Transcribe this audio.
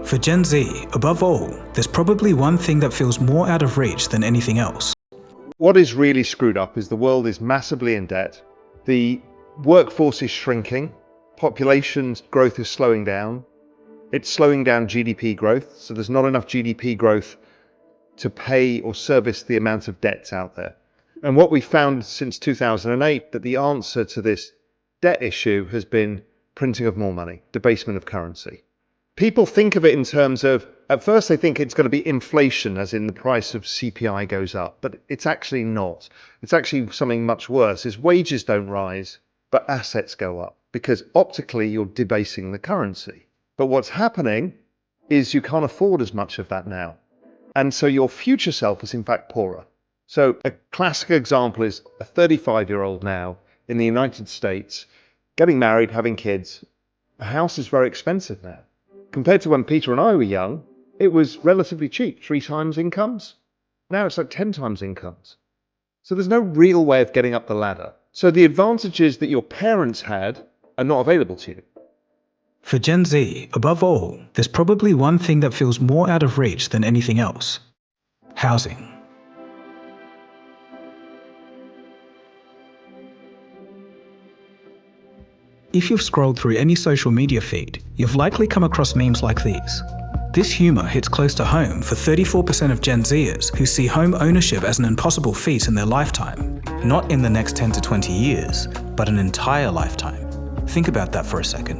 For Gen Z, above all, there's probably one thing that feels more out of reach than anything else. What is really screwed up is the world is massively in debt, the workforce is shrinking, population growth is slowing down, it's slowing down GDP growth, so there's not enough GDP growth to pay or service the amount of debts out there. And what we found since 2008, that the answer to this debt issue has been printing of more money, debasement of currency. People think of it in terms of, at first they think it's going to be inflation, as in the price of CPI goes up, but it's actually not. It's actually something much worse, is wages don't rise, but assets go up, because optically you're debasing the currency. But what's happening is you can't afford as much of that now. And so your future self is in fact poorer. So a classic example is a 35-year-old now in the United States, getting married, having kids. A house is very expensive now. Compared to when Peter and I were young, it was relatively cheap, 3 times incomes. Now it's like 10 times incomes. So there's no real way of getting up the ladder. So the advantages that your parents had are not available to you. For Gen Z, above all, there's probably one thing that feels more out of reach than anything else. Housing. If you've scrolled through any social media feed, you've likely come across memes like these. This humor hits close to home for 34% of Gen Zers who see home ownership as an impossible feat in their lifetime. Not in the next 10 to 20 years, but an entire lifetime. Think about that for a second.